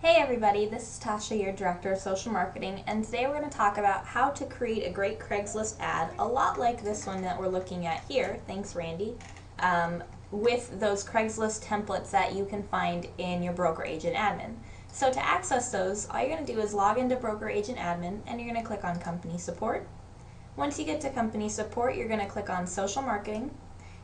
Hey everybody, this is Tasha, your Director of Social Marketing, and today we're going to talk about how to create a great Craigslist ad, a lot like this one that we're looking at here, thanks Randy, with those Craigslist templates that you can find in your Broker Agent Admin. So to access those, all you're going to do is log into Broker Agent Admin and you're going to click on Company Support. Once you get to Company Support, you're going to click on Social Marketing,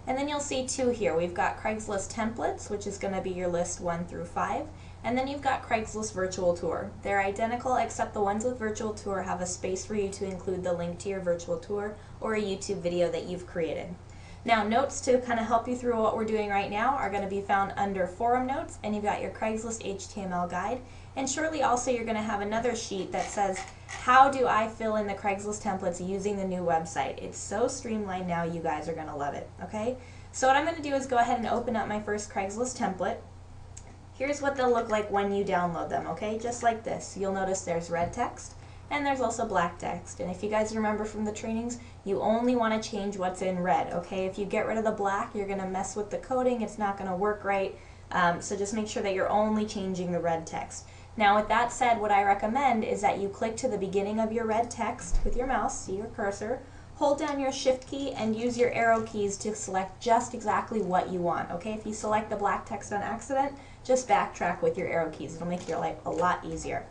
and then you'll see two here. We've got Craigslist Templates, which is going to be your list 1 through 5. And then you've got Craigslist Virtual Tour. They're identical, except the ones with Virtual Tour have a space for you to include the link to your virtual tour or a YouTube video that you've created. Now, notes to kind of help you through what we're doing right now are going to be found under Forum Notes, and you've got your Craigslist HTML guide. And shortly also you're going to have another sheet that says, how do I fill in the Craigslist templates using the new website? It's so streamlined now, you guys are going to love it, okay? So what I'm going to do is go ahead and open up my first Craigslist template. Here's what they'll look like when you download them, okay? Just like this. You'll notice there's red text and there's also black text. And if you guys remember from the trainings, you only want to change what's in red, okay? If you get rid of the black, you're going to mess with the coding. It's not going to work right. So just make sure that you're only changing the red text. Now with that said, what I recommend is that you click to the beginning of your red text with your mouse, see your cursor, hold down your shift key and use your arrow keys to select just exactly what you want, okay? If you select the black text on accident, just backtrack with your arrow keys. It'll make your life a lot easier.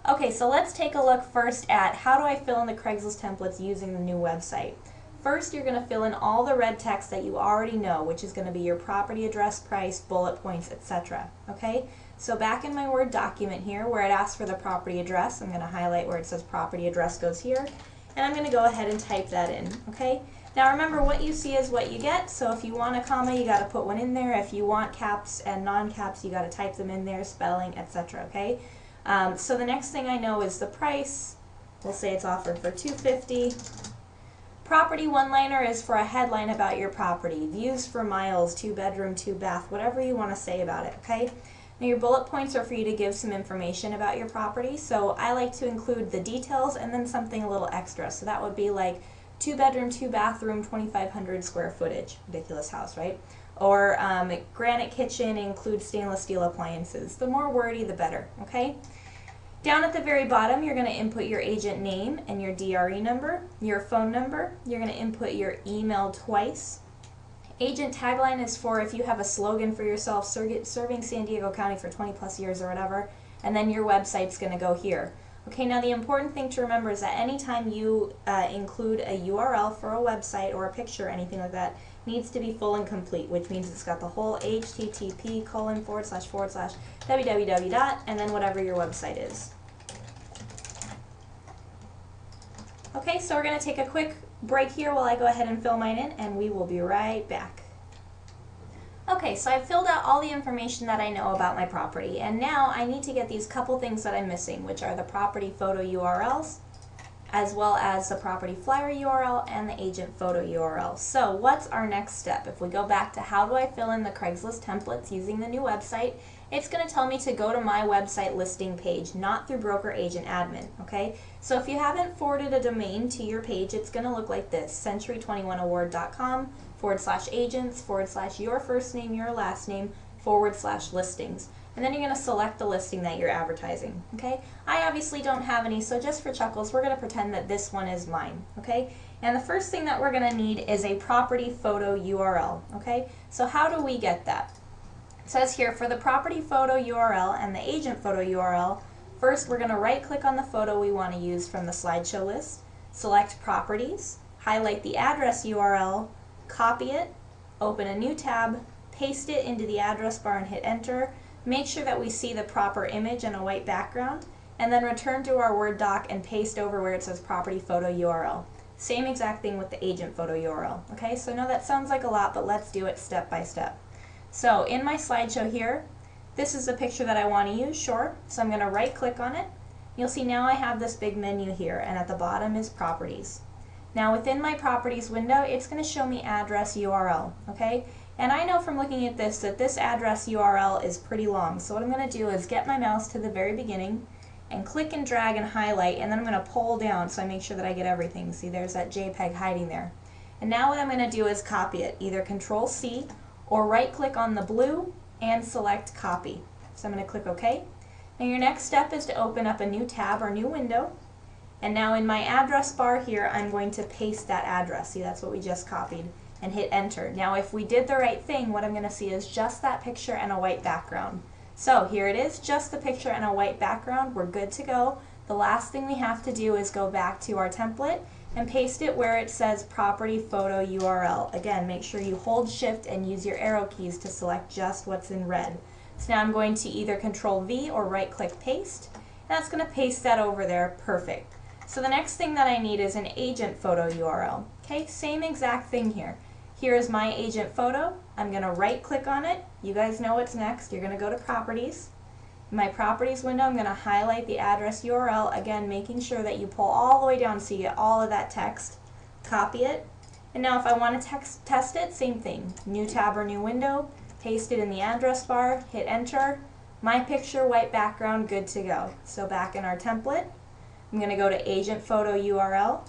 Okay, so let's take a look first at how do I fill in the Craigslist templates using the new website. First, you're going to fill in all the red text that you already know, which is going to be your property address, price, bullet points, etc. Okay? So back in my Word document here where it asks for the property address, I'm going to highlight where it says property address goes here, and I'm going to go ahead and type that in. Okay? Now remember, what you see is what you get, so if you want a comma, you got to put one in there. If you want caps and non-caps, you got to type them in there, spelling, etc. Okay? So the next thing I know is the price. We'll say it's offered for $250. Property one-liner is for a headline about your property. Views for miles, 2-bedroom, 2-bath, whatever you want to say about it, okay? Now your bullet points are for you to give some information about your property, so I like to include the details and then something a little extra. So that would be like 2-bedroom, 2-bathroom, 2,500 square footage. Ridiculous house, right? Or granite kitchen includes stainless steel appliances. The more wordy, the better, okay? Down at the very bottom, you're going to input your agent name and your DRE number, your phone number. You're going to input your email twice. Agent tagline is for if you have a slogan for yourself, serving San Diego County for 20 plus years or whatever, and then your website's going to go here. Okay, now the important thing to remember is that anytime you include a URL for a website or a picture or anything like that, needs to be full and complete, which means it's got the whole http://www. And then whatever your website is. Okay, so we're going to take a quick break here while I go ahead and fill mine in, and we will be right back. Okay, so I've filled out all the information that I know about my property, and now I need to get these couple things that I'm missing, which are the property photo URLs, as well as the property flyer URL and the agent photo URL. So what's our next step? If we go back to how do I fill in the Craigslist templates using the new website, it's going to tell me to go to my website listing page, not through Broker Agent Admin, okay? So if you haven't forwarded a domain to your page, it's going to look like this, century21award.com/agents/your first name, your last name, /listings. And then you're going to select the listing that you're advertising, okay? I obviously don't have any, so just for chuckles, we're going to pretend that this one is mine, okay? And the first thing that we're going to need is a property photo URL, okay? So how do we get that? It says here, for the property photo URL and the agent photo URL, first we're going to right-click on the photo we want to use from the slideshow list, select Properties, highlight the address URL, copy it, open a new tab, paste it into the address bar and hit Enter. Make sure that we see the proper image and a white background, and then return to our Word doc and paste over where it says property photo URL. Same exact thing with the agent photo URL. Okay, so I know that sounds like a lot, but let's do it step by step. So in my slideshow here, this is the picture that I want to use, sure. So I'm going to right click on it. You'll see now I have this big menu here, and at the bottom is Properties. Now within my Properties window, it's going to show me address URL, okay? And I know from looking at this that this address URL is pretty long. So what I'm going to do is get my mouse to the very beginning and click and drag and highlight, and then I'm going to pull down so I make sure that I get everything. See, there's that JPEG hiding there. And now what I'm going to do is copy it, either Control-C or right click on the blue and select Copy. So I'm going to click OK. Now your next step is to open up a new tab or new window. And now in my address bar here, I'm going to paste that address. See, that's what we just copied, and hit enter. Now if we did the right thing, what I'm going to see is just that picture and a white background. So here it is, just the picture and a white background. We're good to go. The last thing we have to do is go back to our template and paste it where it says property photo URL. Again, make sure you hold shift and use your arrow keys to select just what's in red. So now I'm going to either Control V or right click paste, and that's going to paste that over there. Perfect. So the next thing that I need is an agent photo URL. Okay, same exact thing here. Here is my agent photo. I'm going to right click on it. You guys know what's next. You're going to go to properties. In my properties window, I'm going to highlight the address URL, again making sure that you pull all the way down so you get all of that text. Copy it. And now if I want to test it, same thing. New tab or new window, paste it in the address bar, hit enter. My picture, white background, good to go. So back in our template, I'm going to go to agent photo URL.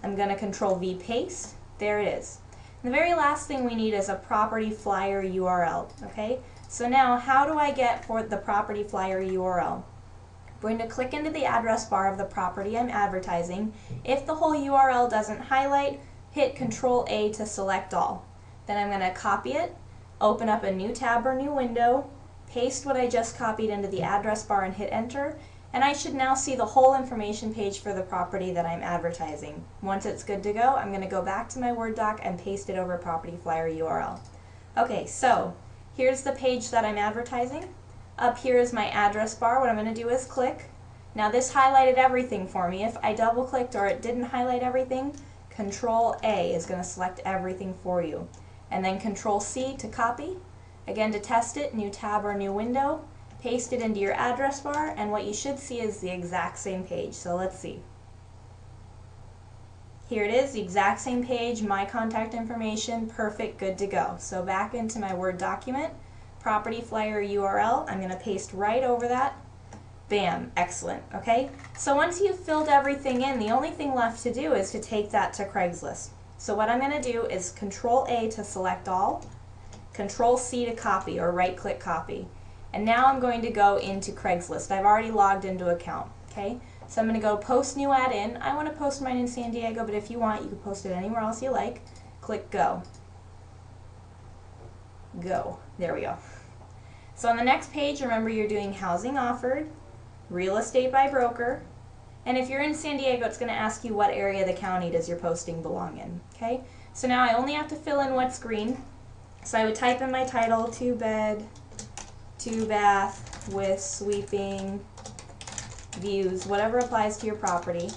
I'm going to Control V paste. There it is. And the very last thing we need is a property flyer URL. Okay? So now how do I get for the property flyer URL? I'm going to click into the address bar of the property I'm advertising. If the whole URL doesn't highlight, hit Control A to select all. Then I'm going to copy it, open up a new tab or new window, paste what I just copied into the address bar and hit enter. And I should now see the whole information page for the property that I'm advertising. Once it's good to go, I'm going to go back to my Word doc and paste it over property flyer URL. Okay, so here's the page that I'm advertising. Up here is my address bar. What I'm going to do is click. Now this highlighted everything for me. If I double clicked or it didn't highlight everything, Control A is going to select everything for you. And then Control C to copy. Again, to test it, new tab or new window. Paste it into your address bar, and what you should see is the exact same page. So let's see. Here it is, the exact same page, my contact information, perfect, good to go. So back into my Word document, property flyer URL, I'm going to paste right over that. Bam, excellent, okay? So once you've filled everything in, the only thing left to do is to take that to Craigslist. So what I'm going to do is Control A to select all, Control C to copy or right click copy. And now I'm going to go into Craigslist. I've already logged into an account, okay? So I'm going to go post new ad in. I want to post mine in San Diego, but if you want, you can post it anywhere else you like. Click go. Go. There we go. So on the next page, remember you're doing housing offered, real estate by broker, and if you're in San Diego, it's going to ask you what area of the county does your posting belong in, okay? So now I only have to fill in what's green. So I would type in my title, 2-bed, 2-bath with sweeping views, whatever applies to your property.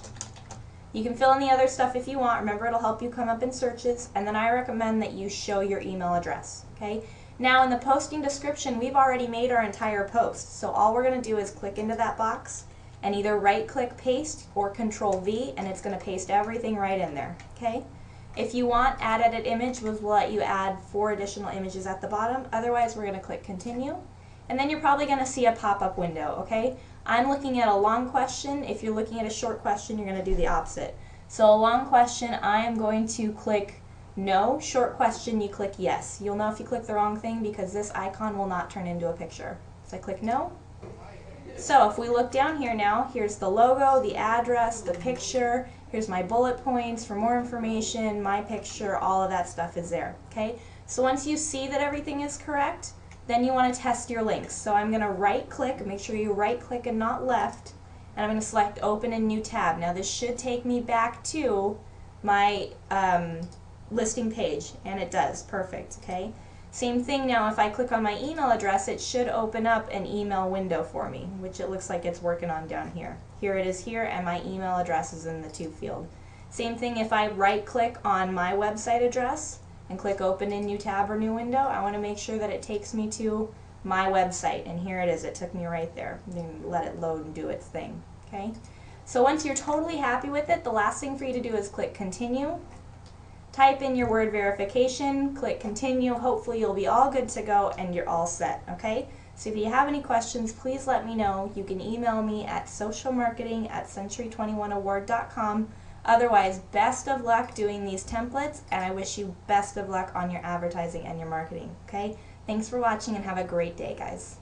You can fill in the other stuff if you want. Remember, it'll help you come up in searches. And then I recommend that you show your email address. Okay. Now in the posting description, we've already made our entire post. So all we're going to do is click into that box and either right-click paste or Control V, and it's going to paste everything right in there. Okay. If you want, add edit image, we'll let you add 4 additional images at the bottom. Otherwise, we're going to click continue. And then you're probably going to see a pop-up window, okay? I'm looking at a long question. If you're looking at a short question, you're going to do the opposite. So a long question, I am going to click no. Short question, you click yes. You'll know if you click the wrong thing because this icon will not turn into a picture. So I click no. So if we look down here now, here's the logo, the address, the picture. Here's my bullet points for more information, my picture, all of that stuff is there, okay? So once you see that everything is correct, then you want to test your links. So I'm going to right click, make sure you right click and not left, and I'm going to select open in new tab. Now this should take me back to my listing page, and it does, perfect, okay? Same thing now, if I click on my email address, it should open up an email window for me, which it looks like it's working on down here. Here it is here, and my email address is in the to field. Same thing if I right click on my website address, and click open in new tab or new window, I want to make sure that it takes me to my website, and here it is, it took me right there. Let it load and do its thing, okay? So once you're totally happy with it, the last thing for you to do is click continue, type in your word verification, click continue, hopefully you'll be all good to go and you're all set, okay? So if you have any questions, please let me know. You can email me at socialmarketing@century21award.com. Otherwise, best of luck doing these templates, and I wish you best of luck on your advertising and your marketing, okay? Thanks for watching and have a great day, guys.